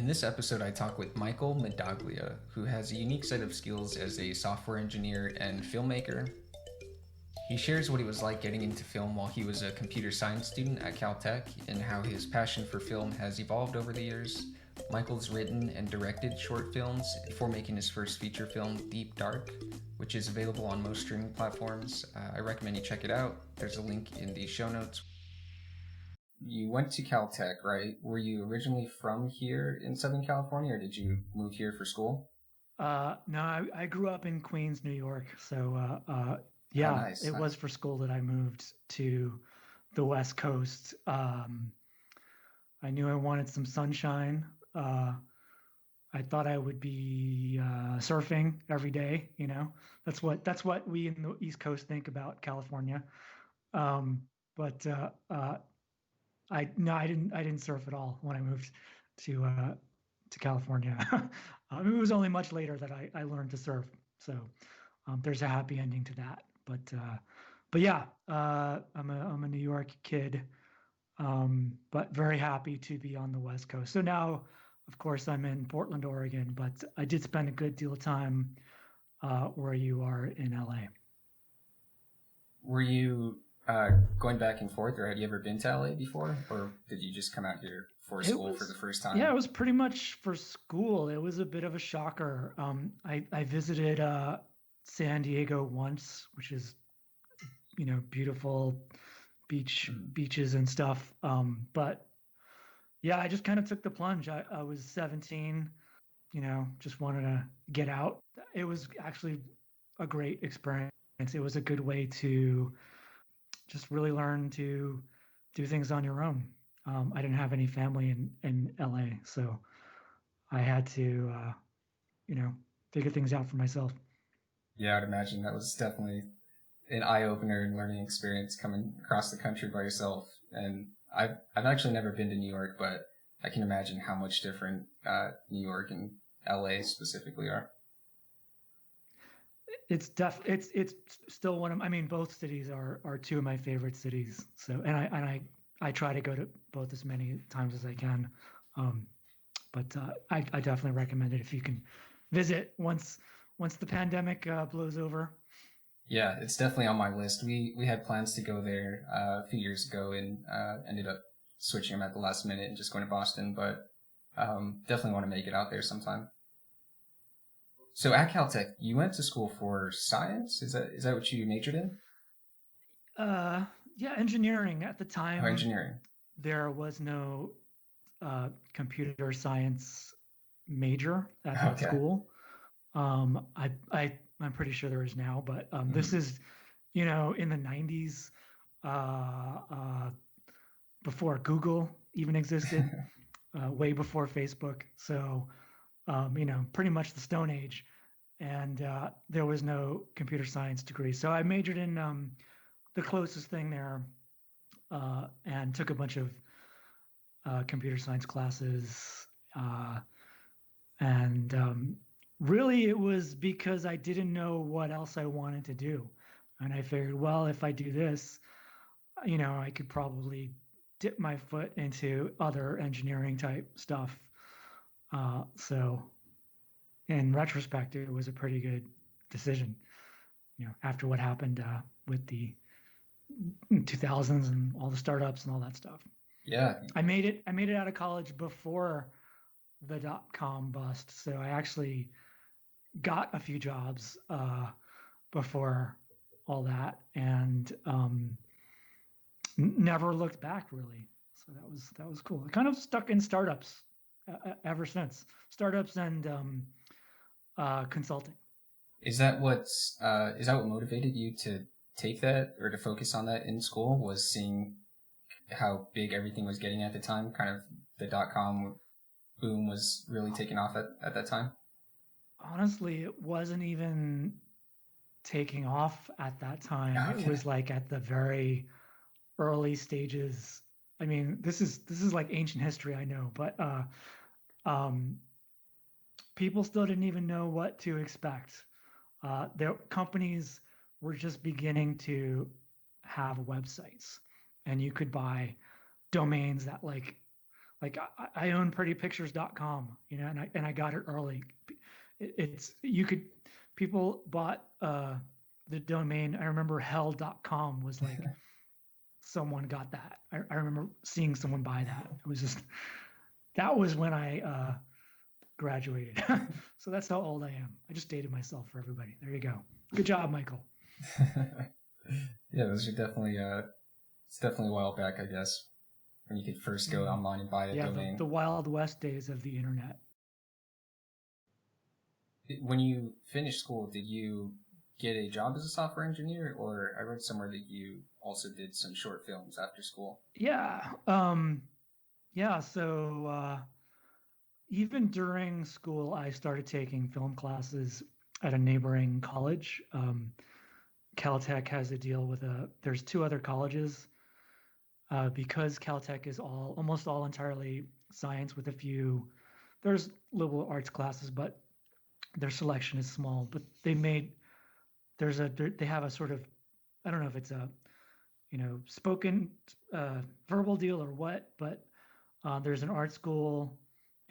In this episode, I talk with Michael Medaglia, who has a unique set of skills as a software engineer and filmmaker. He shares what it was like getting into film while he was a computer science student at CalTech and how his passion for film has evolved over the years. Michael's written and directed short films before making his first feature film, Deep Dark, which is available on most streaming platforms. I recommend you check it out. There's a link in the show notes. You went to CalTech, right? Were you originally from here in Southern California, or did you move here for school? No, I grew up in Queens, New York. So, Oh, yeah, nice, it nice. was for school that I moved to the West Coast. I knew I wanted some sunshine. I thought I would be surfing every day. That's what we in the East Coast think about California. Um, but I no, I didn't surf at all when I moved to uh, to California. It was only much later that I learned to surf. So there's a happy ending to that. But yeah, I'm a New York kid, but very happy to be on the West Coast. So now, of course, I'm in Portland, Oregon, but I did spend a good deal of time where you are in LA. Were you going back and forth, or had you ever been to LA before, or did you just come out here for It school for the was, first yeah, it time? was pretty much for school. It was a bit of a shocker. I visited San Diego once, which is, beautiful Mhm. beaches and stuff. But yeah, I just kind of took the plunge. I was 17, just wanted to get out. It was actually a great experience. It was a good way to just really learn to do things on your own. I didn't have any family in LA, so I had to, you know, figure things out for myself. Yeah, I'd imagine that was definitely an eye opener and learning experience coming across the country by yourself. And I've actually never been to New York, but I can imagine how much different New York and LA specifically are. It's still one of, I mean, both cities are two of my favorite cities. So, and I try to go to both as many times as I can. Um, but I definitely recommend it if you can visit once the pandemic blows over. Yeah, it's definitely on my list. We had plans to go there a few years ago and ended up switching them at the last minute and just going to Boston, but definitely want to make it out there sometime. So at Caltech, you went to school for science? Is that what you majored in? Uh, yeah, engineering at the Or time engineering? there was no computer science major at that Okay. school. I'm pretty sure there is now, but this Mhm. is, in the 90s, uh, before Google even existed, way before Facebook. So, pretty much the Stone Age, and there was no computer science degree. So I majored in the closest thing there, and took a bunch of computer science classes. And really, it was because I didn't know what else I wanted to do. And I figured, well, if I do this, I could probably dip my foot into other engineering type stuff. So, in retrospect, it was a pretty good decision, after what happened with the 2000s and all the startups and all that stuff. Yeah. I made it out of college before the dot-com bust, so I actually got a few jobs before all that, and never looked back really. So that was cool. I kind of stuck in startups ever since. Startups and consulting. Is that what motivated you to take that or to focus on that in school? Was seeing how big everything was getting at the time? Kind of the dot com boom was really taking off at that time. Honestly, it wasn't even taking off at that time. It Okay. was like at the very early stages. I mean, this is like ancient history, I know, but um, people still didn't even know what to expect. Their companies were just beginning to have websites, and you could buy domains that, like, Like I own prettypictures.com, and I got it early. It's you could people bought the domain. I remember hell.com was like someone got that. I remember seeing someone buy that. It was just that was when I graduated. So that's how old I am. I just dated myself for everybody. There you go. Good job, Michael. Yeah, those are definitely it's definitely a while back, I guess, when you could first go online and buy a Yeah, domain. the Wild West days of the internet. When you finished school, did you get a job as a software engineer, or I read somewhere that you also did some short films after school? Yeah. Yeah. So even during school, I started taking film classes at a neighboring college. CalTech has a deal with there's two other colleges because CalTech is almost all entirely science with a few, there's liberal arts classes, but their selection is small. But they have a sort of, I don't know if it's a, spoken verbal deal or what, but there's an art school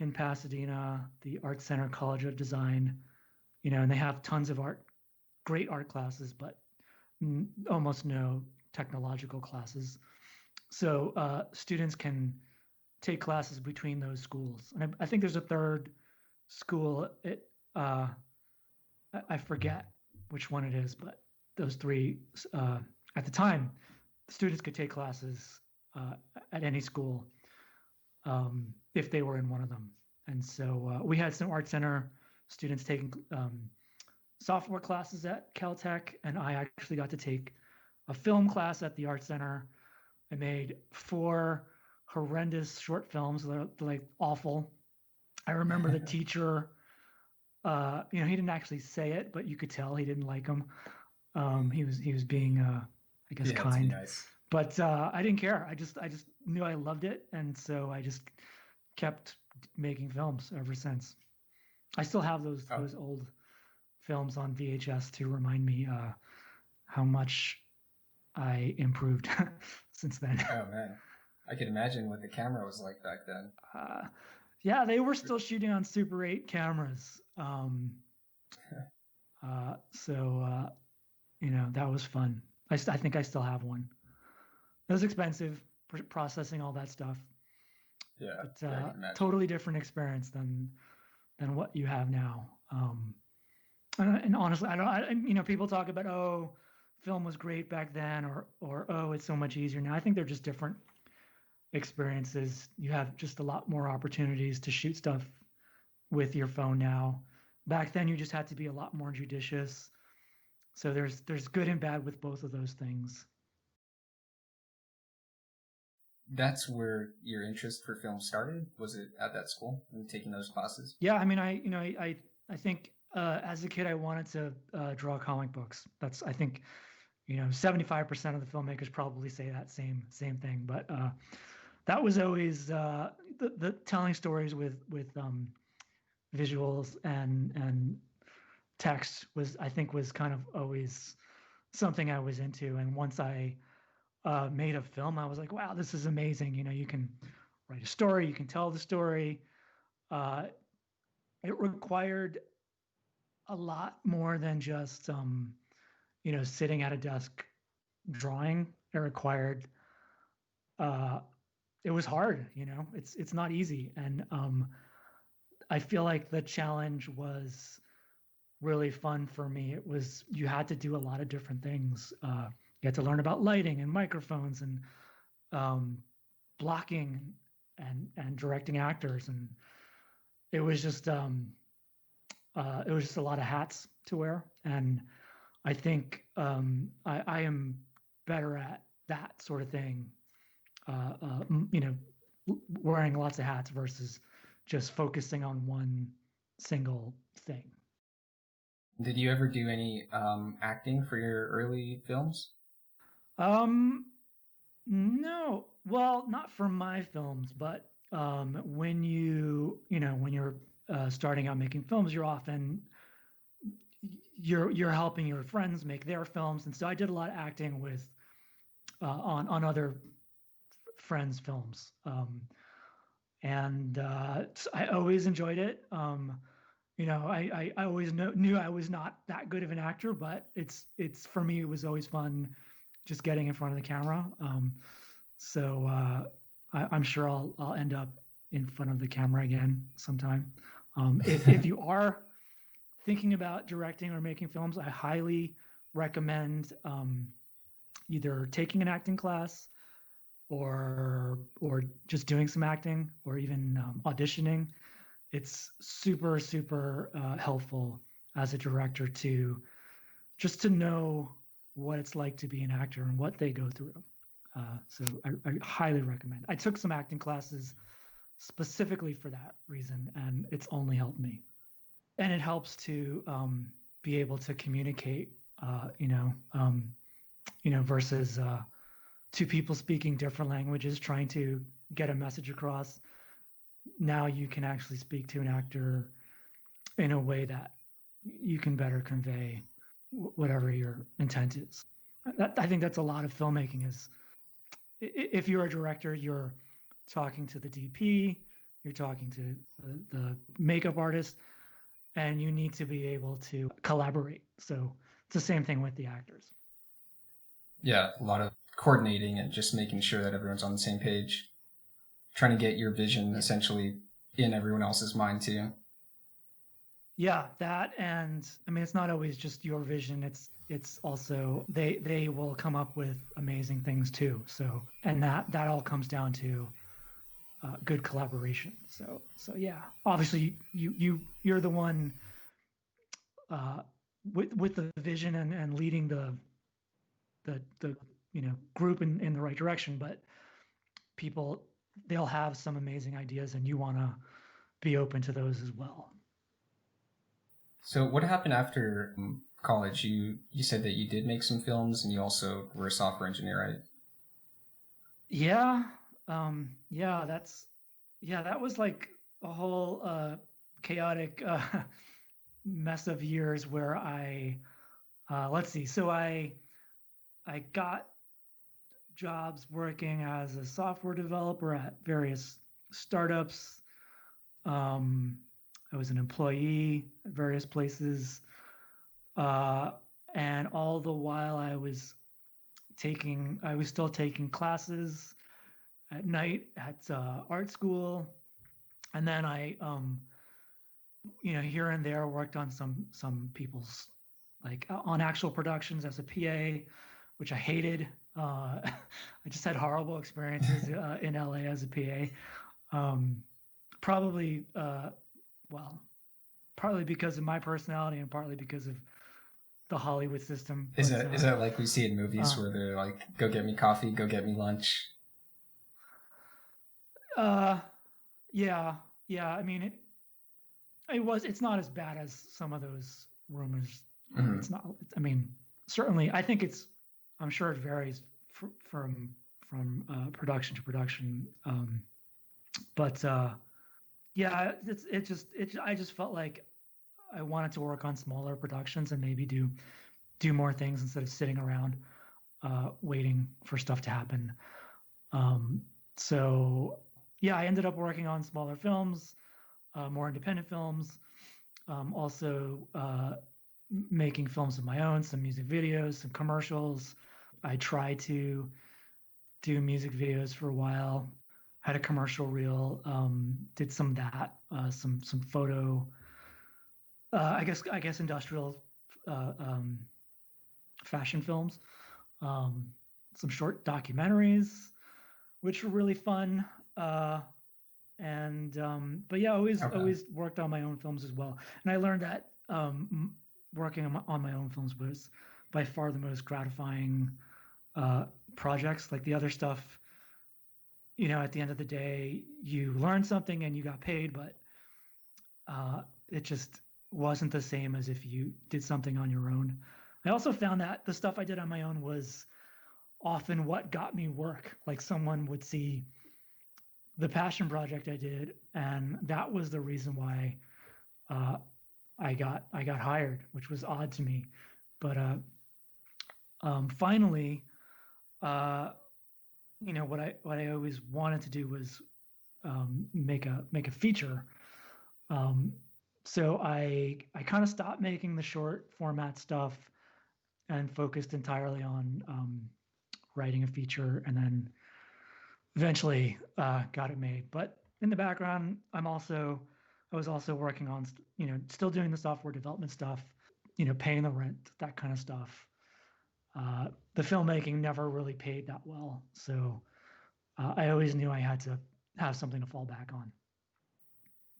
in Pasadena, the Art Center College of Design, and they have tons of great art classes, but almost no technological classes. So students can take classes between those schools. And I think there's a third school. I forget which one it is, but those three, at the time, students could take classes at any school if they were in one of them. And so we had some art center students taking software classes at CalTech, and I actually got to take a film class at the art center. I made 4 horrendous short films. They're like awful. I remember the teacher. He didn't actually say it, but you could tell he didn't like them. He was being, I guess, Yeah, to be kind. nice. But I didn't care. I just knew I loved it, and so I just kept making films ever since. I still have those old films on VHS to remind me how much I improved since then. Oh man, I could imagine what the camera was like back then. Yeah, they were still shooting on Super 8 cameras. So that was fun. I think I still have one. It was expensive processing all that stuff, Yeah, but yeah, I can imagine. totally different experience than what you have now. And honestly, I don't. People talk about, oh, film was great back then, or oh, it's so much easier now. I think they're just different experiences. You have just a lot more opportunities to shoot stuff with your phone now. Back then, you just had to be a lot more judicious. So there's good and bad with both of those things. That's where your interest for film started? Was it at that school and taking those classes? Yeah, I mean, I think as a kid, I wanted to draw comic books. That's I think 75% of the filmmakers probably say that same thing. But that was always the telling stories with visuals and text was I think was kind of always something I was into. And once I made a film, I was like, wow, this is amazing. You can write a story, you can tell the story. Uh, it required a lot more than just sitting at a desk drawing. It required uh, it was hard. It's not easy, and I feel like the challenge was really fun for me. It was you had to do a lot of different things. You had to learn about lighting and microphones and um, blocking and directing actors, and it was just a lot of hats to wear. And I think I am better at that sort of thing. You know, wearing lots of hats versus just focusing on one single thing. Did you ever do any acting for your early films? Um, no, well, not for my films, but when you're starting out making films, you're helping your friends make their films, and so I did a lot of acting with on other friends' films, and I always enjoyed it. I always knew I was not that good of an actor, but it's for me, it was always fun just getting in front of the camera. I'm sure I'll end up in front of the camera again sometime. If you are thinking about directing or making films, I highly recommend either taking an acting class or just doing some acting or even auditioning. It's super helpful as a director to just to know what it's like to be an actor and what they go through. I highly recommend. I took some acting classes specifically for that reason, and it's only helped me. And it helps to be able to communicate, versus two people speaking different languages, trying to get a message across. Now you can actually speak to an actor in a way that you can better convey whatever your intent is. I think that's a lot of filmmaking is, if you're a director, you're talking to the DP, you're talking to the makeup artist, and you need to be able to collaborate. So it's the same thing with the actors. Yeah, a lot of coordinating and just making sure that everyone's on the same page. Trying to get your vision essentially in everyone else's mind too. Yeah, that, and I mean, it's not always just your vision. It's also they will come up with amazing things too. So, and that all comes down to good collaboration. So yeah, obviously you're the one with the vision and leading the group in the right direction, but people, they'll have some amazing ideas and you want to be open to those as well. So what happened after college? You said that you did make some films and you also were a software engineer, right? Yeah. That was like a whole chaotic mess of years where let's see. So I got jobs working as a software developer at various startups. I was an employee at various places. And all the while I was still taking classes at night at art school. And then I, here and there worked on some people's, like on actual productions as a PA, which I hated. I just had horrible experiences in LA as a PA. Probably, partly because of my personality and partly because of the Hollywood system. Is that like we see in movies where they're like, go get me coffee, go get me lunch? Yeah. I mean, it's not as bad as some of those rumors. Mm-hmm. It's not, I mean, certainly, I'm sure it varies from production to production. Yeah, I just felt like I wanted to work on smaller productions and maybe do more things instead of sitting around waiting for stuff to happen. So yeah, I ended up working on smaller films, more independent films, also making films of my own, some music videos, some commercials. I tried to do music videos for a while, had a commercial reel, did some of that, some photo, I guess industrial fashion films, some short documentaries, which were really fun. But yeah, always worked on my own films as well. And I learned that working on my own films was by far the most gratifying projects. Like the other stuff, at the end of the day, you learned something and you got paid, but it just wasn't the same as if you did something on your own. I also found that the stuff I did on my own was often what got me work. Like someone would see the passion project I did, and that was the reason why I got hired, which was odd to me. But finally, what I always wanted to do was make a feature. Um, so I kind of stopped making the short format stuff and focused entirely on writing a feature, and then eventually got it made. But in the background, I was also working on still doing the software development stuff, paying the rent, that kind of stuff. The filmmaking never really paid that well, so I always knew I had to have something to fall back on.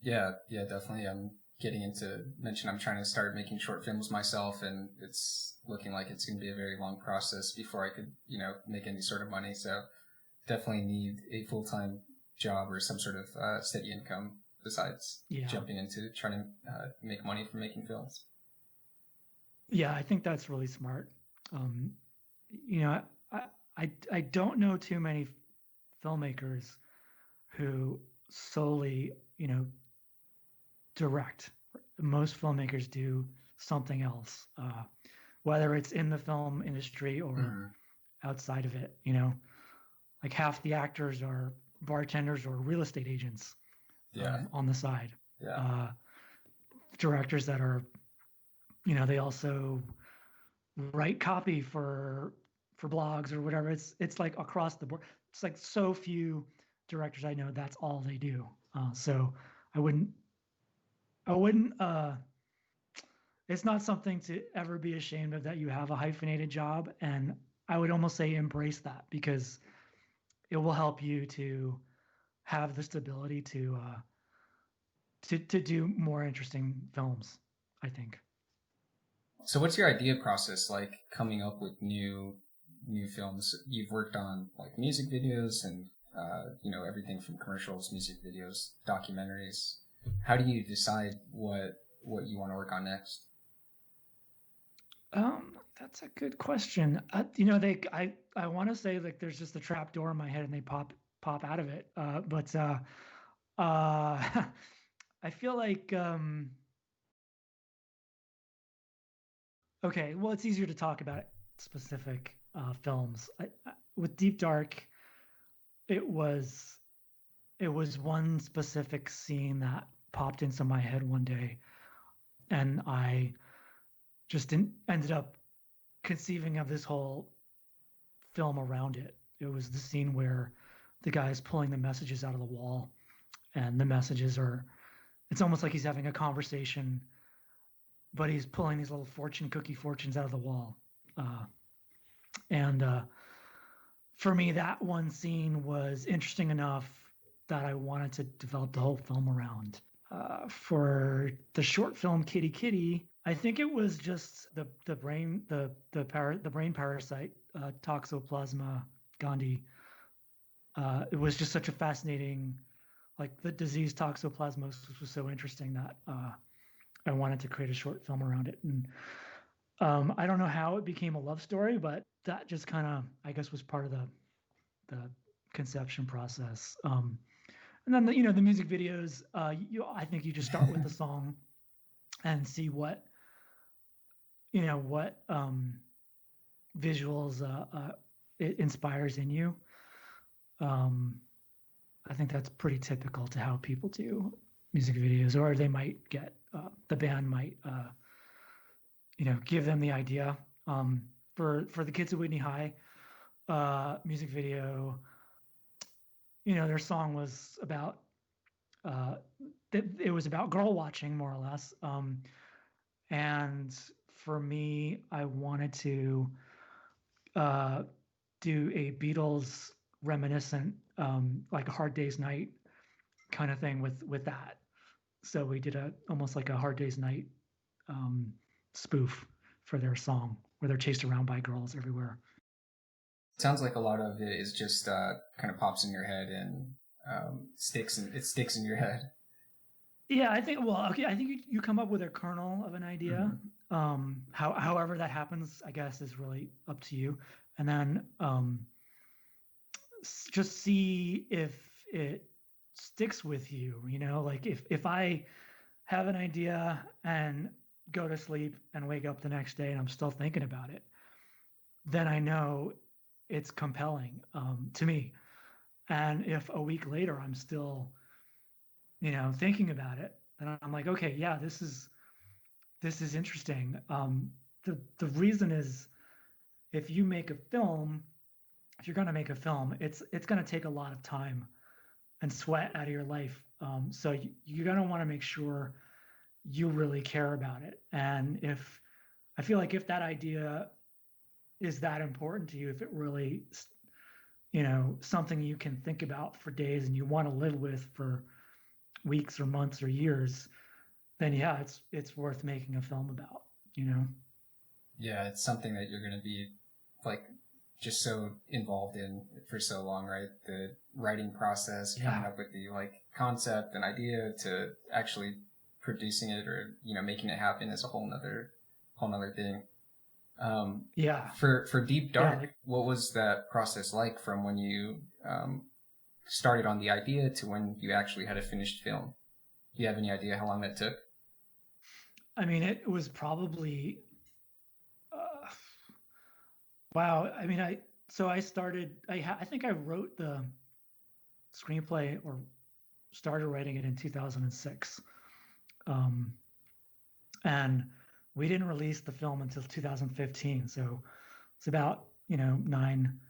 Yeah, yeah, definitely. I'm getting into mention I'm trying to start making short films myself, and it's looking like it's going to be a very long process before I could, make any sort of money. So definitely need a full-time job or some sort of steady income besides Yeah, jumping into trying to make money from making films. yeah, I think that's really smart. Um, you know, I don't know too many filmmakers who solely, direct. Most filmmakers do something else, whether it's in the film industry or Mm-hmm. outside of it. Like half the actors are bartenders or real estate agents Yeah, on the side. yeah. Uh, Directors that are, they also write copy for blogs or whatever. It's like across the board. It's like so few directors I know that's all they do. So I wouldn't I wouldn't it's not something to ever be ashamed of that you have a hyphenated job, and I would almost say embrace that because it will help you to have the stability to do more interesting films, I think. So what's your idea process like coming up with new films? You've worked on like music videos and everything from commercials, music videos, documentaries. How do you decide what you want to work on next? That's a good question. I want to say like there's just a trap door in my head and they pop out of it. But I feel like okay, well, it's easier to talk about specific films. With Deep Dark, it was it was one specific scene that popped into my head one day, and I just ended up conceiving of this whole film around it. It was the scene where the guy is pulling the messages out of the wall, and the messages are. It's almost like he's having a conversation, but he's pulling these little fortune cookie fortunes out of the wall. And For me, that one scene was interesting enough that I wanted to develop the whole film around. For the short film Kitty Kitty, I think it was just the brain parasite Toxoplasma gondii. It was just such a fascinating, like the disease toxoplasmosis was so interesting that I wanted to create a short film around it. And I don't know how it became a love story, but that just kind of, I guess, was part of the conception process. And then the music videos. I think you just start with the song and see what visuals it inspires in you. Um, I think that's pretty typical to how people do music videos, or they might get the band might give them the idea. For the Kids at Whitney High music video, their song was about uh, it was about girl watching more or less. And for me, I wanted to uh, do a Beatles reminiscent, like a Hard Day's Night kind of thing with that. So we did a almost like a Hard Day's Night um, spoof for their song, where they're chased around by girls everywhere. Sounds like a lot of it is just kind of pops in your head and sticks in your head. Yeah, I think. Well, okay, I think you come up with a kernel of an idea. Mm-hmm. However that happens, I guess, is really up to you. And then just see if it sticks with you. Like if I have an idea and go to sleep and wake up the next day and I'm still thinking about it, then I know it's compelling to me. And if a week later I'm still thinking about it, and I'm like, okay, yeah, this is interesting. The reason is, if you make a film, if you're going to make a film, it's going to take a lot of time and sweat out of your life. So you're going to want to make sure you really care about it. And if I feel like if that idea is that important to you, if it really, something you can think about for days and you want to live with for weeks or months or years, then yeah, it's worth making a film about. Yeah, it's something that you're going to be like just so involved in for so long, right? The writing process, Yeah. coming up with the like concept and idea to actually producing it or making it happen is a whole nother thing. Yeah. For Deep Yeah. Dark, what was that process like from when you started on the idea to when you actually had a finished film? Do you have any idea how long that took? I mean, it was probably, wow. I mean, I started, I think I wrote the screenplay or started writing it in 2006. And we didn't release the film until 2015. So it's about, 9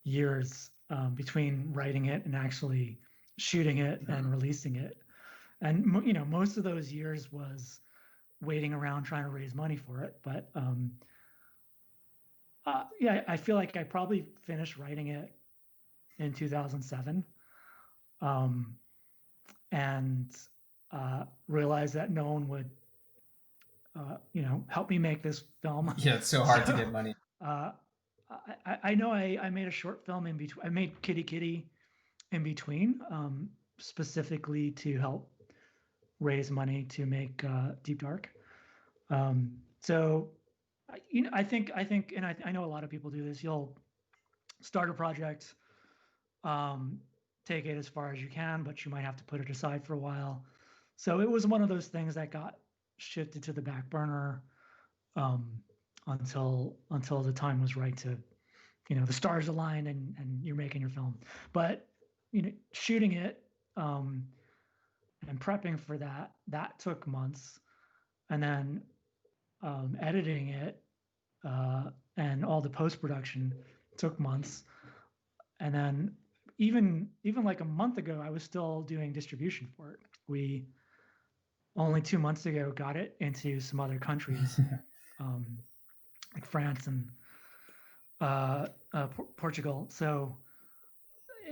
years between writing it and actually shooting it and releasing it. And, most of those years was waiting around trying to raise money for it. But yeah, I feel like I probably finished writing it in 2007, and realized that no one would, help me make this film. Yeah, it's so hard to get money. Uh, I know I made a short film in between. I made Kitty Kitty in between, specifically to help raise money to make Deep Dark. So, I think, and I know a lot of people do this. You'll start a project, um, take it as far as you can, but you might have to put it aside for a while. So it was one of those things that got shifted to the back burner, um, until the time was right to, the stars align and you're making your film. But shooting it, and prepping for that took months, and then editing it, and all the post production took months, and then even like a month ago, I was still doing distribution for it. We only 2 months ago got it into some other countries, like France and Portugal. So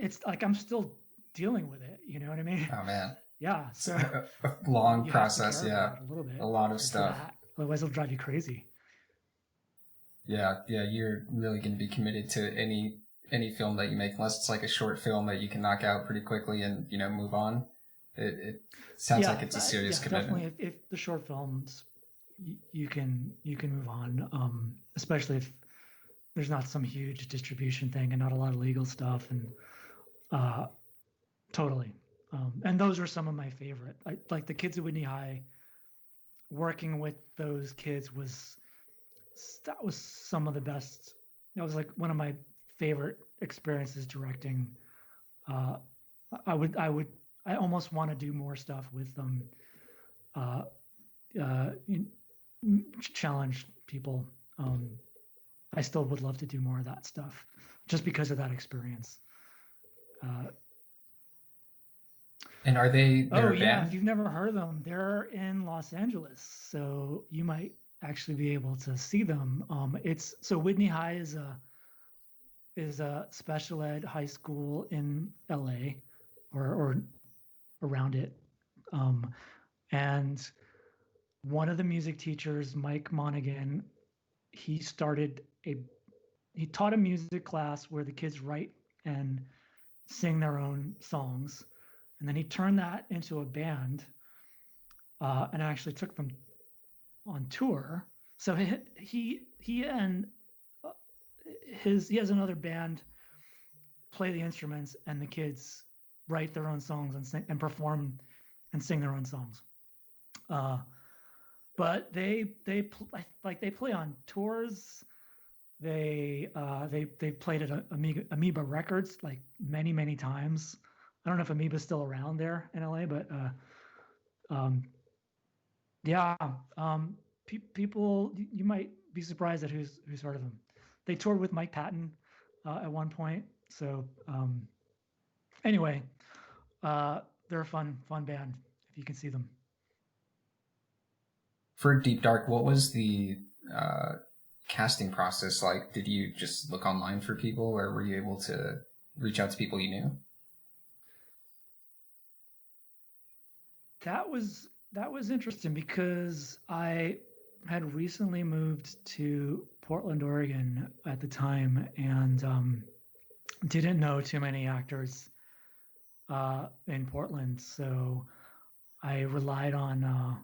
it's like I'm still dealing with it. You know what I mean? Oh man, Yeah. So a long you process. have to care Yeah, about it a little bit. a lot of for stuff. that. Otherwise, it'll drive you crazy. Yeah, you're really going to be committed to any film that you make, unless it's like a short film that you can knock out pretty quickly and move on. It sounds like it's a serious commitment. Definitely. If the short films, you can move on, especially if there's not some huge distribution thing and not a lot of legal stuff, and totally. And those are some of my favorite. Like the kids at Whitney High. Working with those kids that was some of the best. That was like one of my favorite experiences directing. Uh, I almost want to do more stuff with them. Uh, challenge people. I still would love to do more of that stuff, just because of that experience. And are they? Oh yeah, if you've never heard of them, they're in Los Angeles, so you might actually be able to see them. It's so Whitney High is a special ed high school in LA, or around it, and one of the music teachers, Mike Monaghan, he taught a music class where the kids write and sing their own songs, and then he turned that into a band, and actually took them on tour. So he and he has another band play the instruments, and the kids write their own songs and sing and perform and sing their own songs. But they play on tours. They played at Amoeba Records like many times. I don't know if Amoeba's still around there in LA, but um, yeah, people you might be surprised at who's heard of them. They toured with Mike Patton at one point. So anyway, they're a fun band if you can see them. For Deep Dark, what was the uh, casting process like? Did you just look online for people, or were you able to reach out to people you knew? That was interesting because I had recently moved to Portland, Oregon at the time, and didn't know too many actors in Portland, so I relied on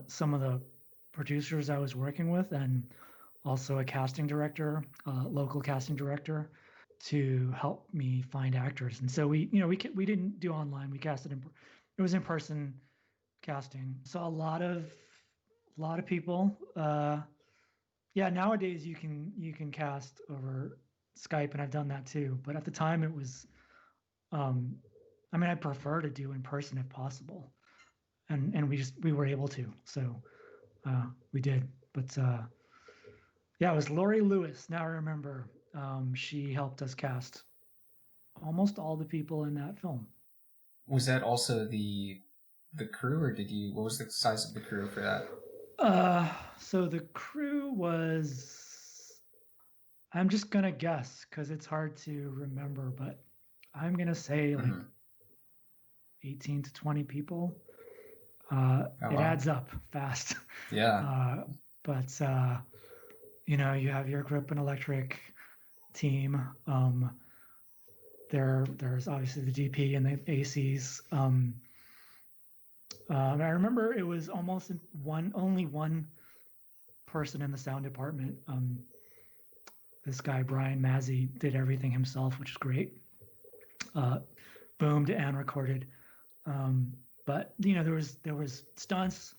some of the producers I was working with, and also a casting director, local casting director, to help me find actors. And so we didn't do online. We casted it was in person casting. So a lot of people. Yeah, nowadays you can cast over Skype, and I've done that too. But at the time, it was. Um, I mean, I prefer to do in person if possible, and we were able to. So we did. But yeah, it was Lori Lewis. Now I remember. She helped us cast almost all the people in that film. Was that also the crew, or did you? What was the size of the crew for that? So the crew was, I'm just gonna guess because it's hard to remember, but I'm gonna say like Mm-hmm. 18 to 20 people. Oh It wow, adds up fast. yeah. Uh, but you have your grip and electric team. There's obviously the DP and the ACs. I remember it was almost only one person in the sound department. This guy Brian Mazzi did everything himself, which is great. Uh, Boomed and recorded. But there was stunts,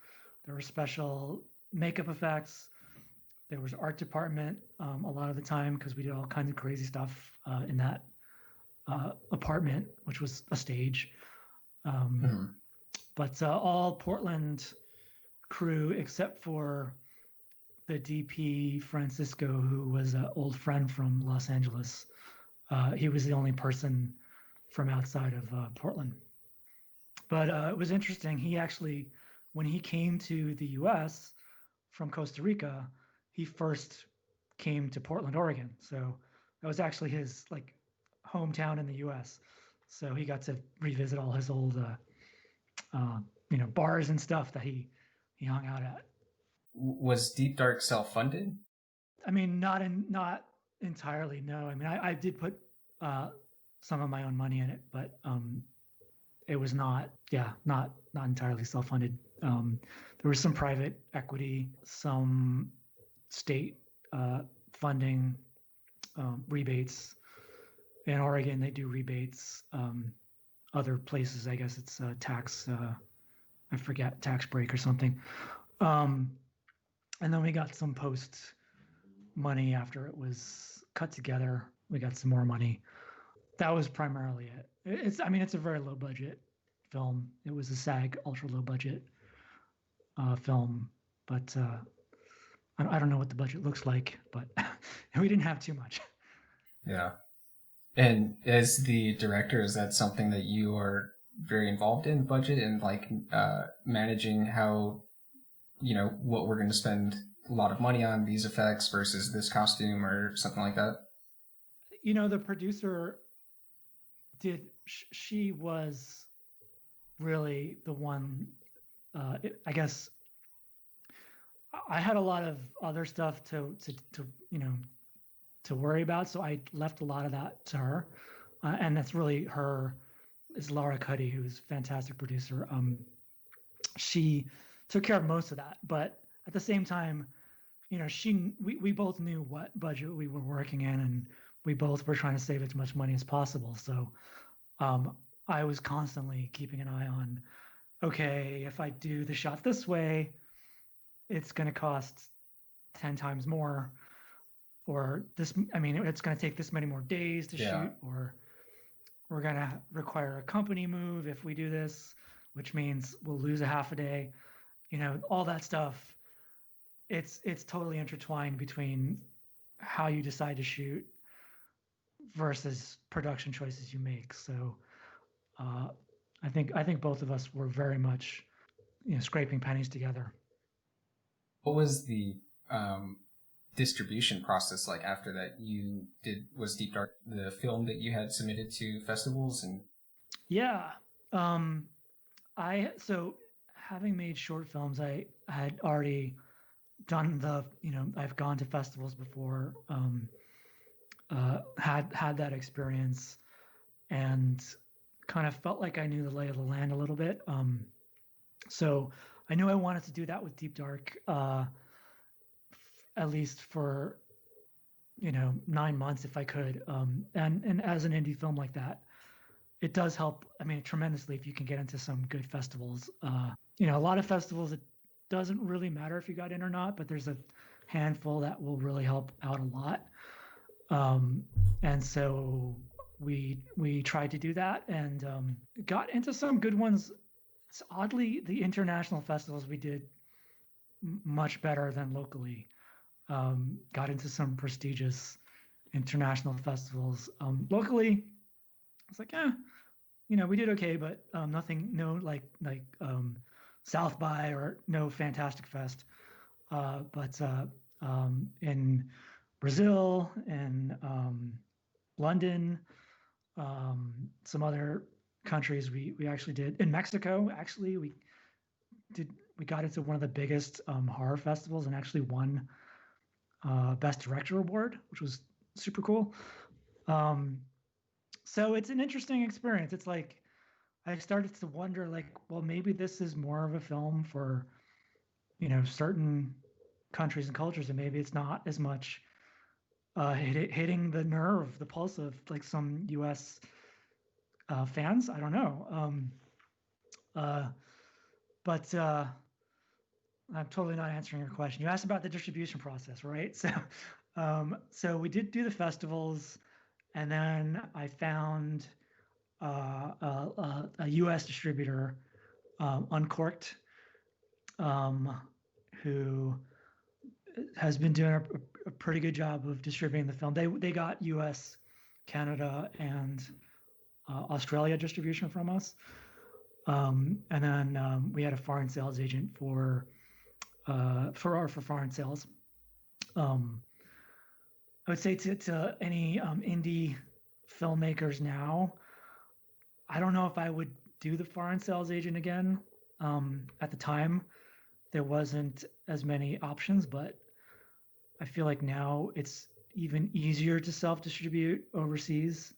there were special makeup effects, there was art department a lot of the time because we did all kinds of crazy stuff in that apartment, which was a stage. Um, Mm-hmm. but all Portland crew except for the DP Francisco, who was an old friend from Los Angeles. He was the only person from outside of Portland. But it was interesting. He actually, when he came to the U.S. from Costa Rica, he first came to Portland, Oregon. So that was actually his like hometown in the U.S. So he got to revisit all his old, bars and stuff that he hung out at. Was Deep Dark self-funded? I mean, not entirely. No, I mean, I did put uh, some of my own money in it, but it was not, yeah, not entirely self-funded. There was some private equity, some state funding, rebates. In Oregon, they do rebates. Other places, I guess it's tax. I forget, tax break or something. Um, and then we got some post money after it was cut together. We got some more money. That was primarily it. I mean, it's a very low budget film. It was a SAG ultra low budget film, but I don't know what the budget looks like, but we didn't have too much. Yeah. And as the director, is that something that you are very involved in, budget and like managing how, what we're going to spend a lot of money on these effects versus this costume or something like that? The producer did. She was really the one. I guess I had a lot of other stuff to worry about, so I left a lot of that to her, and that's really her. Is Laura Cuddy, who's a fantastic producer. She took care of most of that, but at the same time, we both knew what budget we were working in, and we both were trying to save as much money as possible. So um, I was constantly keeping an eye on, okay, if I do the shot this way, it's going to cost 10 times more, or this, I mean, it's going to take this many more days to Yeah. shoot, or we're going to require a company move if we do this, which means we'll lose a half a day. All that stuff. It's totally intertwined between how you decide to shoot versus production choices you make. So uh, I think both of us were very much scraping pennies together. What was the um, distribution process like after that? You did was Deep Dark the film that you had submitted to festivals and Yeah. Um, I so having made short films, I had already done I've gone to festivals before, had that experience, and kind of felt like I knew the lay of the land a little bit. So I knew I wanted to do that with Deep Dark, at least for 9 months if I could. And as an indie film like that, it does help. I mean, tremendously if you can get into some good festivals. A lot of festivals, it doesn't really matter if you got in or not, but there's a handful that will really help out a lot. And so we tried to do that, and got into some good ones. It's oddly, the international festivals we did much better than locally. Got into some prestigious international festivals. Locally, it's like, we did okay, but nothing, no South by or no Fantastic Fest. But in Brazil and London, some other countries we actually did. In Mexico, actually, we got into one of the biggest horror festivals and actually won Best Director award, which was super cool. So it's an interesting experience. It's like I started to wonder, like, well, maybe this is more of a film for certain countries and cultures, and maybe it's not as much hitting the nerve, the pulse of like some U.S. Fans. I don't know. Uh, but I'm totally not answering your question. You asked about the distribution process, right? So we did do the festivals, and then I found a U.S. distributor, Uncorked, um, who has been doing a pretty good job of distributing the film. They got U.S., Canada, and Australia distribution from us, and then we had a foreign sales agent for foreign sales. Um, I would say to any indie filmmakers now, I don't know if I would do the foreign sales agent again. At the time, there wasn't as many options, but I feel like now it's even easier to self-distribute overseas,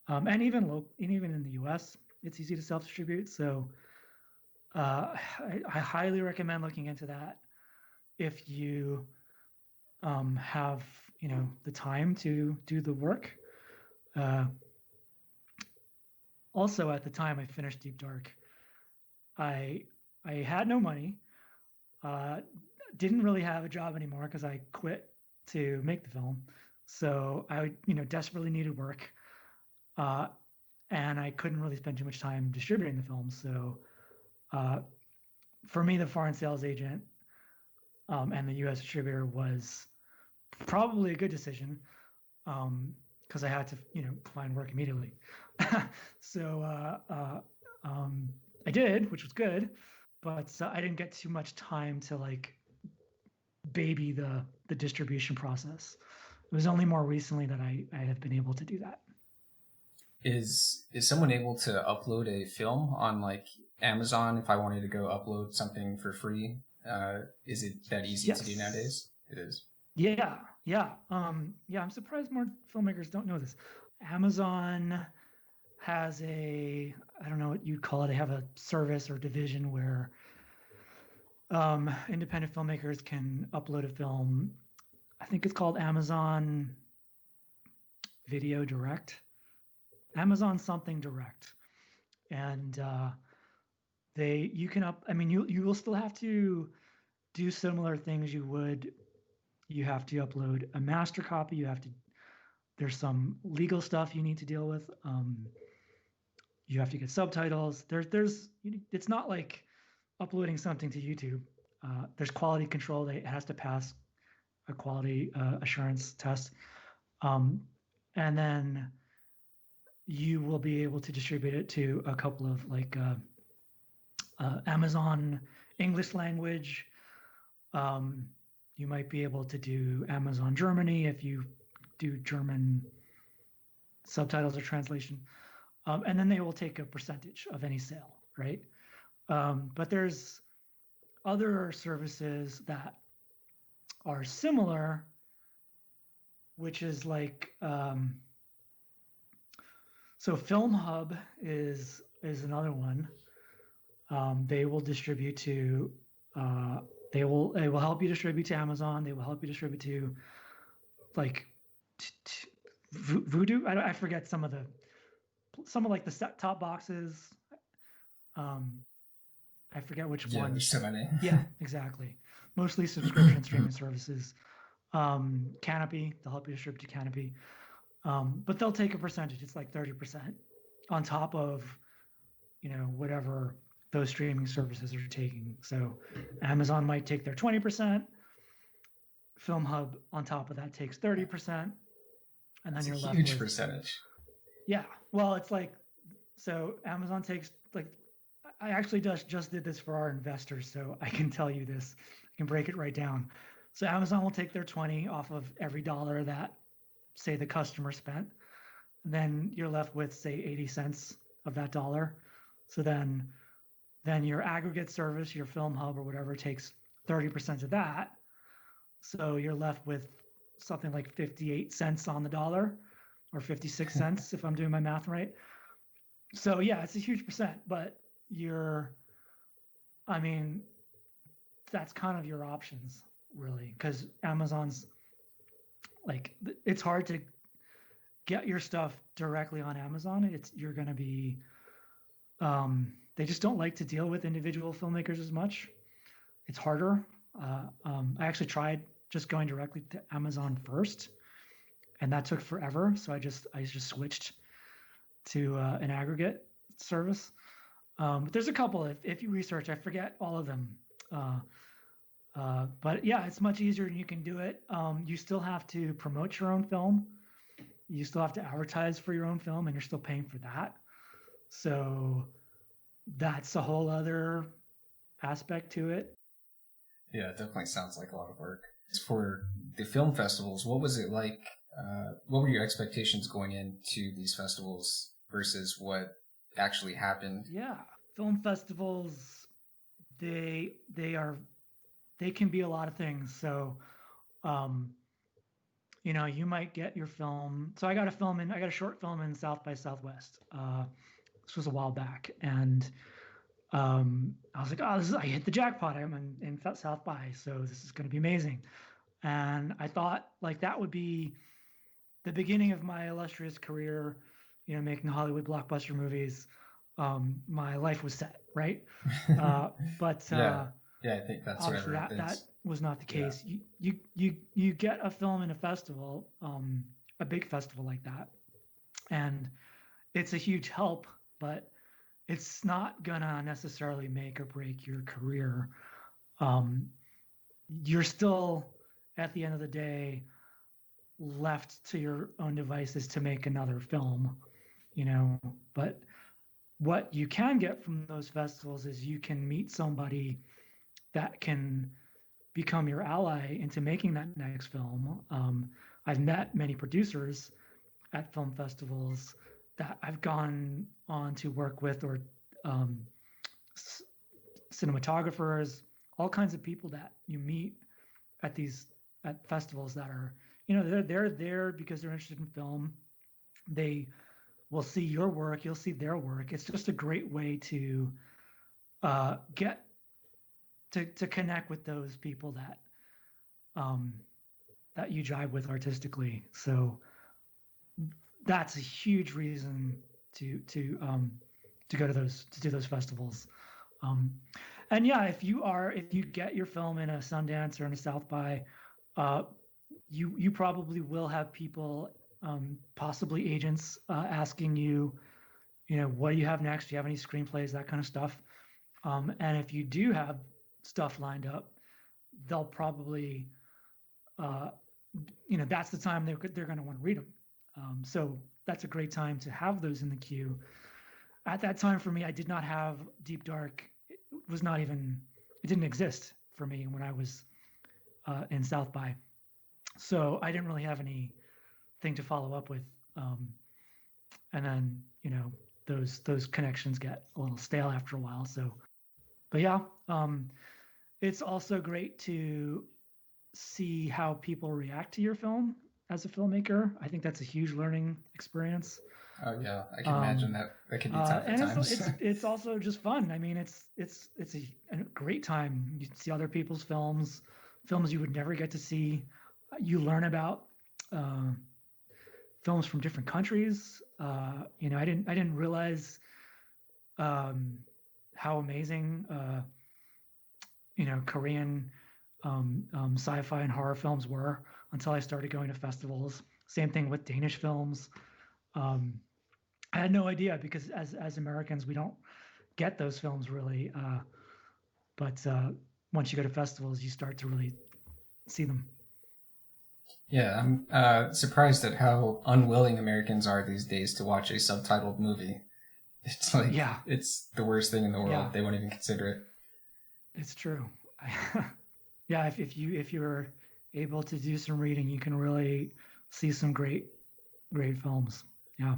and even in the U.S., it's easy to self-distribute. So I highly recommend looking into that if you have the time to do the work. Uh, Also, at the time I finished Deep Dark, I I had no money. Uh, didn't really have a job anymore because I quit to make the film. So I desperately needed work, uh, and I couldn't really spend too much time distributing the film. So uh, for me, the foreign sales agent and the U.S. distributor was probably a good decision, because I had to find work immediately. So I did, which was good, but I didn't get too much time to like baby the distribution process. It was only more recently that I have been able to do that. is someone able to upload a film on like Amazon if I wanted to go upload something for free? Is it that easy to do Yes. nowadays? It is. Yeah. Yeah. Yeah. I'm surprised more filmmakers don't know this. Amazon has I don't know what you'd call it. They have a service or division where independent filmmakers can upload a film. I think it's called Amazon Video Direct, Amazon something Direct, and you can up. I mean, you will still have to do similar things you would. You have to upload a master copy. You have to. There's some legal stuff you need to deal with. You have to get subtitles. It's not like uploading something to YouTube. There's quality control that it has to pass a quality assurance test. And then you will be able to distribute it to a couple of like Amazon English language. You might be able to do Amazon Germany if you do German subtitles or translation. And then they will take a percentage of any sale, right? But there's other services that are similar, which is like so Film Hub is another one. They will distribute to they will help you distribute to Amazon. They will help you distribute to like Voodoo. I forget some of like the set top boxes. I forget which one. There's so many. Yeah, exactly. Mostly subscription streaming services. Canopy, they'll help you distribute to Canopy. But they'll take a percentage. It's like 30% on top of, whatever those streaming services are taking. So Amazon might take their 20%. Film Hub on top of that takes 30%. And then you're left with a huge percentage. Yeah. Well, it's like, so Amazon takes like, I actually just did this for our investors, so I can tell you this. I can break it right down. So Amazon will take their 20 off of every dollar that, say, the customer spent. And then you're left with, say, 80 cents of that dollar. So then your aggregate service, your Film Hub or whatever, takes 30% of that. So you're left with something like 58 cents on the dollar, or 56 cents if I'm doing my math right. So yeah, it's a huge percent, but that's kind of your options really, because Amazon's like, it's hard to get your stuff directly on Amazon. You're going to be, they just don't like to deal with individual filmmakers as much. It's harder. I actually tried just going directly to Amazon first, and that took forever. So I just switched to an aggregate service. But there's a couple. If you research, I forget all of them. But yeah, it's much easier and you can do it. You still have to promote your own film. You still have to advertise for your own film, and you're still paying for that. So that's a whole other aspect to it. Yeah, it definitely sounds like a lot of work. For the film festivals, what was it like? What were your expectations going into these festivals versus what actually happened? Yeah, film festivals, they can be a lot of things. So, you might get your film. So I got a short film in South by Southwest. This was a while back, and I was like, oh, I hit the jackpot. I'm in South by, so this is going to be amazing. And I thought like that would be the beginning of my illustrious career, making Hollywood blockbuster movies. My life was set, right? But yeah, I think that's obviously that was not the case. Yeah. You get a film in a festival, a big festival like that, and it's a huge help, but it's not gonna necessarily make or break your career. You're still, at the end of the day, left to your own devices to make another film, but what you can get from those festivals is you can meet somebody that can become your ally into making that next film. I've met many producers at film festivals that I've gone on to work with, or cinematographers, all kinds of people that you meet at festivals that are, they're there because they're interested in film. They will see your work, you'll see their work. It's just a great way to get to connect with those people that you jive with artistically. So that's a huge reason to go to those festivals. And yeah, if you get your film in a Sundance or in a South by, you probably will have people, possibly agents, asking you, what do you have next? Do you have any screenplays, that kind of stuff? And if you do have stuff lined up, they'll probably, uh, that's the time they're going to want to read them. So that's a great time to have those in the queue. At that time for me, I did not have Deep Dark. It was not even, it didn't exist for me when I was in South by. So I didn't really have anything to follow up with. And then, those connections get a little stale after a while. So, but yeah, it's also great to see how people react to your film as a filmmaker. I think that's a huge learning experience. Oh yeah, I can imagine that could be tough at and times. it's also just fun. I mean, it's a great time. You see other people's films you would never get to see. You learn about films from different countries. I didn't realize how amazing Korean sci-fi and horror films were until I started going to festivals. Same thing with Danish films. I had no idea because as Americans, we don't get those films really. But once you go to festivals, you start to really see them. Yeah, I'm surprised at how unwilling Americans are these days to watch a subtitled movie. It's like, yeah, it's the worst thing in the world. Yeah. They won't even consider it. It's true. Yeah, if you're able to do some reading, you can really see some great films. Yeah.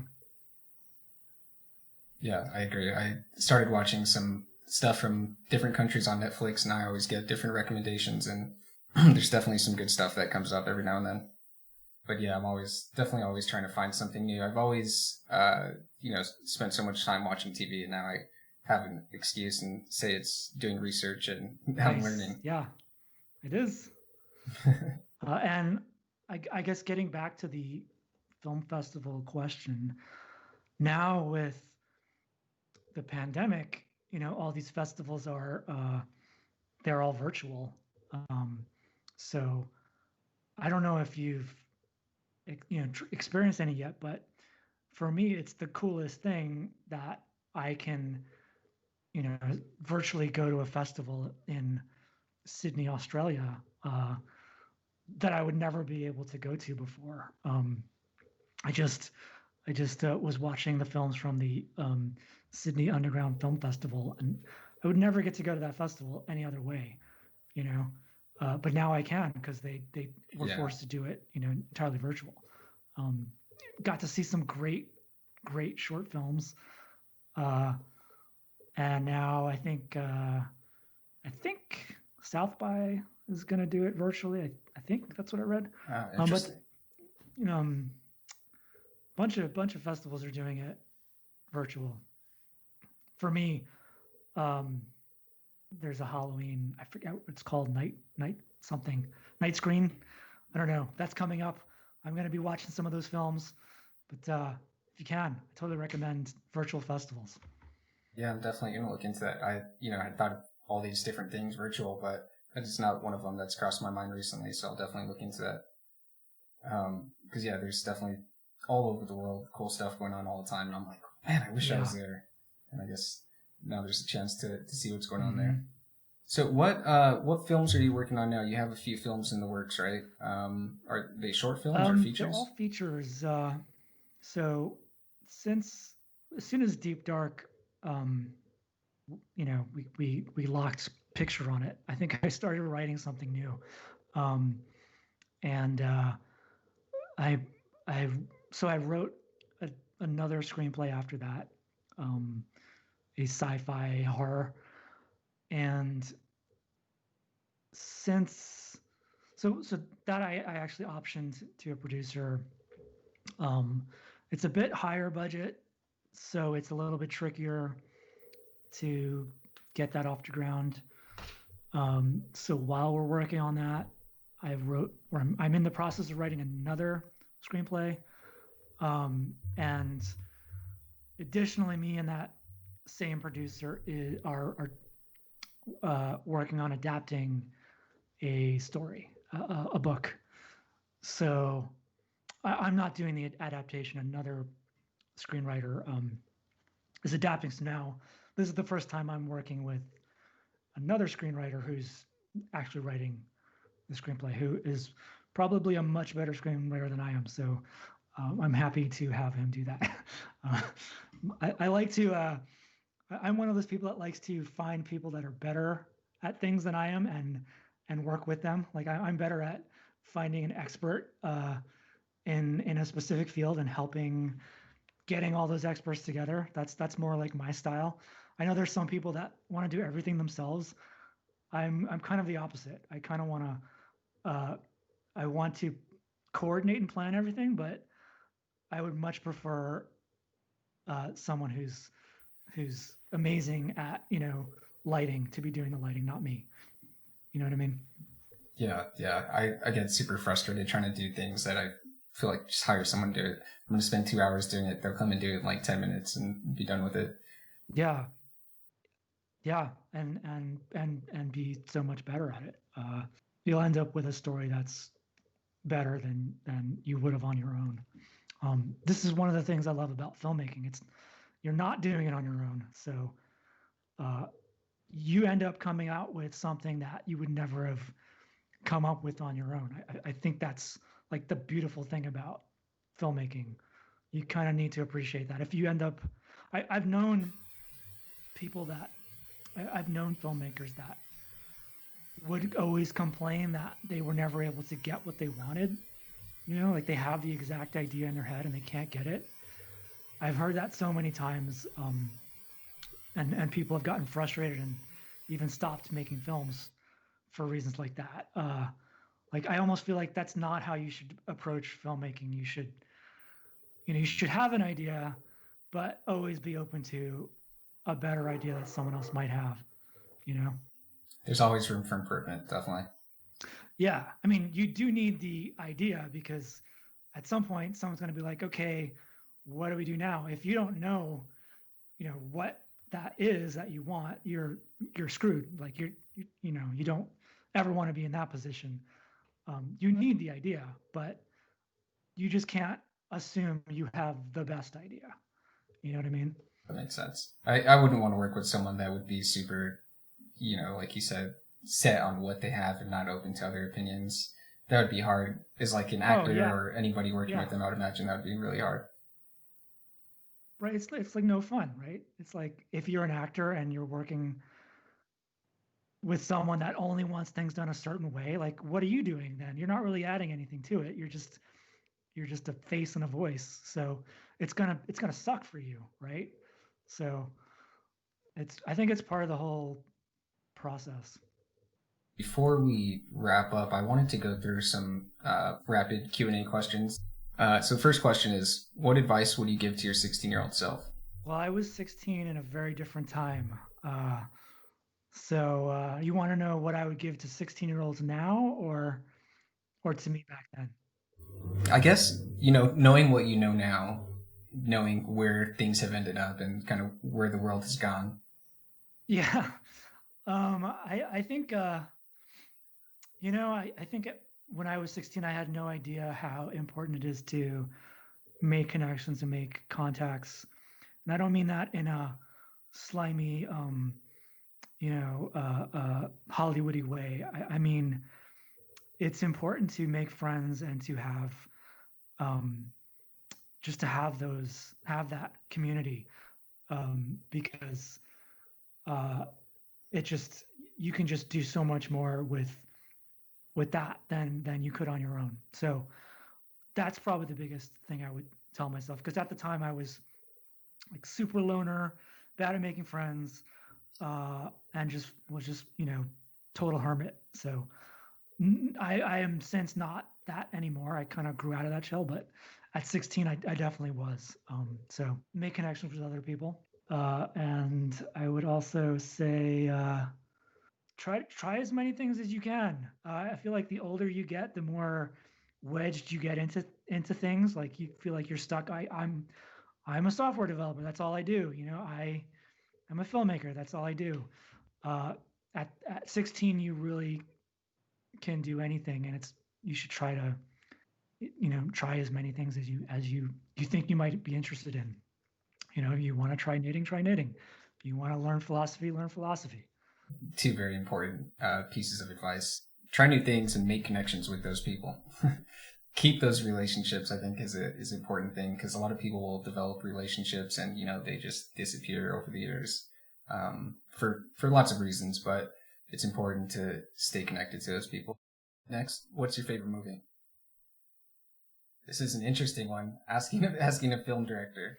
Yeah, I agree. I started watching some stuff from different countries on Netflix, and I always get different recommendations, and there's definitely some good stuff that comes up every now and then. But yeah, I'm definitely always trying to find something new. I've always, spent so much time watching TV, and now I have an excuse and say it's doing research and I'm learning. Yeah, it is. And I guess getting back to the film festival question, now with the pandemic, all these festivals are they're all virtual. So I don't know if you've experienced any yet, but for me, it's the coolest thing that I can virtually go to a festival in Sydney, Australia, that I would never be able to go to before. I just was watching the films from the Sydney Underground Film Festival, and I would never get to go to that festival any other way, but now I can because they were forced to do it, entirely virtual. Got to see some great short films, and now I think South by is going to do it virtually. I think that's what I read. Interesting. But bunch of festivals are doing it virtual. For me, there's a Halloween, I forget what it's called, night screen. I don't know. That's coming up. I'm going to be watching some of those films, but if you can, I totally recommend virtual festivals. Yeah, I'm definitely going to look into that. I thought of all these different things virtual, but it's not one of them that's crossed my mind recently, so I'll definitely look into that. Because yeah, there's definitely all over the world cool stuff going on all the time, and I'm like, man, I wish I was there. And I guess now there's a chance to see what's going on there. So what films are you working on now? You have a few films in the works, right? Are they short films or features? They're all features. So as soon as Deep Dark, we locked picture on it, I think I started writing something new, and I wrote another screenplay after that, a sci-fi horror, and since so that I actually optioned to a producer. It's a bit higher budget, so it's a little bit trickier to get that off the ground. So while we're working on that, I'm in the process of writing another screenplay, and additionally, me and that same producer are working on adapting a story, a book. So I'm not doing the adaptation. Another screenwriter is adapting. So now this is the first time I'm working with another screenwriter who's actually writing the screenplay, who is probably a much better screenwriter than I am. So I'm happy to have him do that. uh, I like to. I'm one of those people that likes to find people that are better at things than I am and work with them. Like I'm better at finding an expert in a specific field and helping getting all those experts together. That's more like my style. I know there's some people that want to do everything themselves. I'm kind of the opposite. I kind of want to I want to coordinate and plan everything, but I would much prefer someone who's amazing at lighting to be doing the lighting, not me. You know what I mean? Yeah, yeah. I get super frustrated trying to do things that I feel like just hire someone to do it. I'm going to spend 2 hours doing it. They'll come and do it in like 10 minutes and be done with it. Yeah, yeah, and be so much better at it. You'll end up with a story that's better than you would have on your own. This is one of the things I love about filmmaking. It's you're not doing it on your own, so uh, you end up coming out with something that you would never have come up with on your own. I think that's like the beautiful thing about filmmaking. You kind of need to appreciate that. If you end up, I've known people that I've known filmmakers that would always complain that they were never able to get what they wanted. Like they have the exact idea in their head and they can't get it. I've heard that so many times, and people have gotten frustrated and even stopped making films for reasons like that. Like I almost feel like that's not how you should approach filmmaking. You should have an idea, but always be open to a better idea that someone else might have. You know? There's always room for improvement, definitely. Yeah. I mean, you do need the idea because at some point someone's going to be like, okay, what do we do now? If you don't know, what that is that you want, you're screwed. Like you don't ever want to be in that position. You need the idea, but you just can't assume you have the best idea. You know what I mean? That makes sense. I wouldn't want to work with someone that would be super, like you said, set on what they have and not open to other opinions. That would be hard. As like an Oh actor yeah, or anybody working yeah. with them, I would imagine that would be really hard. Right. It's like no fun, right? It's like if you're an actor and you're working with someone that only wants things done a certain way, like what are you doing then? You're not really adding anything to it. You're just a face and a voice. So it's gonna suck for you, right? So I think it's part of the whole process. Before we wrap up, I wanted to go through some rapid Q&A questions. So first question is, what advice would you give to your 16-year-old self? Well, I was 16 in a very different time. So you want to know what I would give to 16-year-olds now or to me back then? I guess, knowing what you know now, knowing where things have ended up and kind of where the world has gone. Yeah. I think I think when I was 16 I had no idea how important it is to make connections and make contacts. And I don't mean that in a slimy Hollywoody way. I mean it's important to make friends and to have um, just to have that community because uh, it just you can just do so much more with that than you could on your own. So that's probably the biggest thing I would tell myself because at the time I was like super loner, bad at making friends, and just was just total hermit. So I am since not that anymore. I kind of grew out of that shell, but at 16, I definitely was. So make connections with other people. And I would also say try as many things as you can. I feel like the older you get, the more wedged you get into things. Like you feel like you're stuck. I'm a software developer. That's all I do. I'm a filmmaker. That's all I do. Uh, at 16, you really can do anything, and you should try to try as many things as you think you might be interested in. You want to try knitting, try knitting. You want to learn philosophy, learn philosophy. Two very important pieces of advice. Try new things and make connections with those people. Keep those relationships, I think, is an important thing, because a lot of people will develop relationships and they just disappear over the years for lots of reasons. But it's important to stay connected to those people. Next, what's your favorite movie? This is an interesting one. Asking a film director.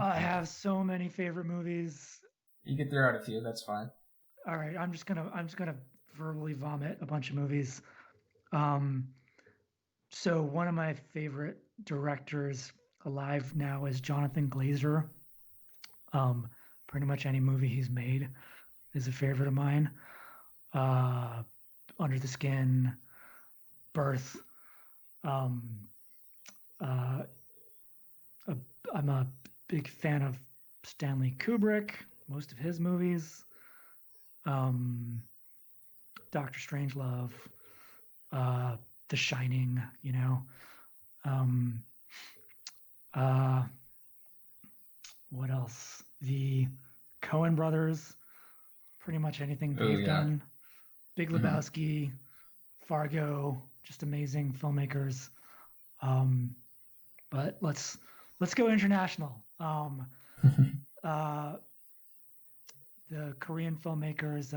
I have so many favorite movies. You can throw out a few. That's fine. All right, I'm just gonna verbally vomit a bunch of movies. Um, so one of my favorite directors alive now is Jonathan Glazer. Pretty much any movie he's made is a favorite of mine. Under the Skin, Birth. Uh, I'm a big fan of Stanley Kubrick, most of his movies. Doctor Strangelove, The Shining, what else? The Coen brothers, pretty much anything they've done. Big Lebowski, Fargo, just amazing filmmakers. But let's go international. The Korean filmmakers,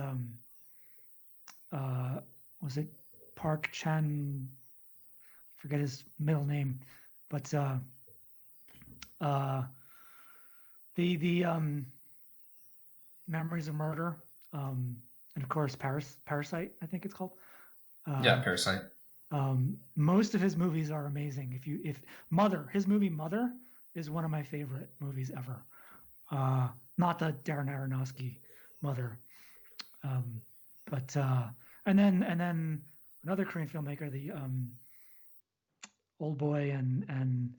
was it Park Chan? Forget his middle name, but the Memories of Murder, and of course Parasite, I think it's called. Parasite. Most of his movies are amazing. His movie Mother is one of my favorite movies ever. Not the Darren Aronofsky Mother, but and then another Korean filmmaker, the Old Boy and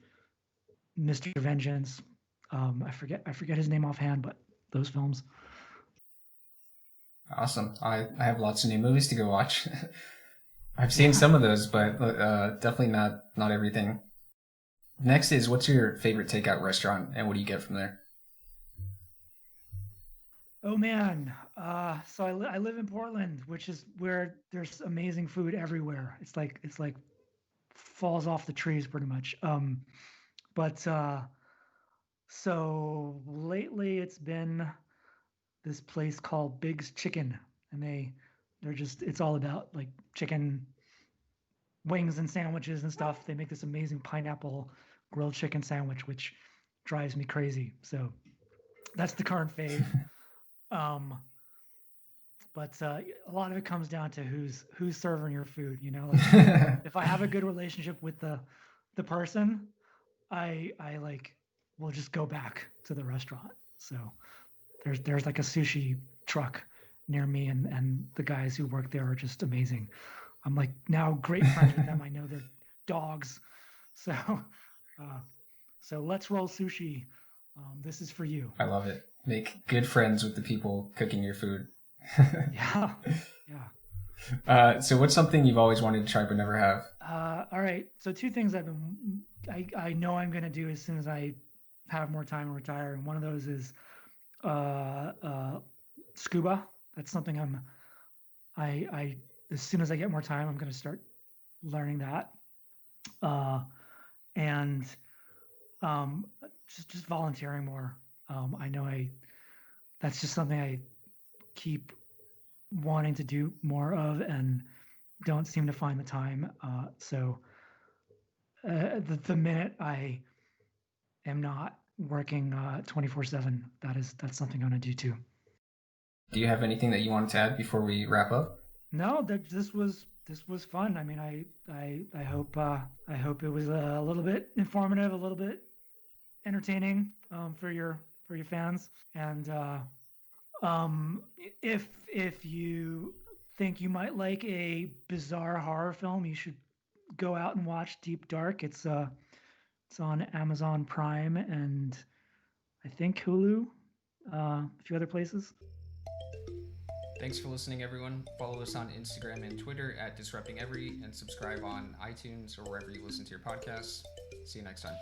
Mr. Vengeance. I forget his name offhand, but those films. Awesome. I have lots of new movies to go watch. I've seen some of those, but definitely not everything. Next is, what's your favorite takeout restaurant, and what do you get from there? Oh man, so I live in Portland, which is where there's amazing food everywhere. It's like falls off the trees pretty much. But so lately it's been this place called Big's Chicken, and it's all about like chicken wings and sandwiches and stuff. They make this amazing pineapple grilled chicken sandwich, which drives me crazy. So that's the current fave. But a lot of it comes down to who's serving your food. Like, if I have a good relationship with the person, I like will just go back to the restaurant. So there's like a sushi truck near me, and the guys who work there are just amazing. I'm like now great friends with them. I know their dogs, so let's roll sushi. This is for you. I love it. Make good friends with the people cooking your food. Yeah. So what's something you've always wanted to try but never have? All right. So two things I know I'm going to do as soon as I have more time and retire. And one of those is scuba. That's something I as soon as I get more time, I'm going to start learning that. And just volunteering more. I know that's just something I keep wanting to do more of and don't seem to find the time. So the minute I am not working 24/7, that's something I'm going to do too. Do you have anything that you wanted to add before we wrap up? No, this was fun. I mean, I hope it was a little bit informative, a little bit entertaining for your fans. And if you think you might like a bizarre horror film, you should go out and watch Deep Dark. It's on Amazon Prime and I think Hulu, a few other places. Thanks for listening, everyone. Follow us on Instagram and Twitter at Disrupting Every, and subscribe on iTunes or wherever you listen to your podcasts. See you next time.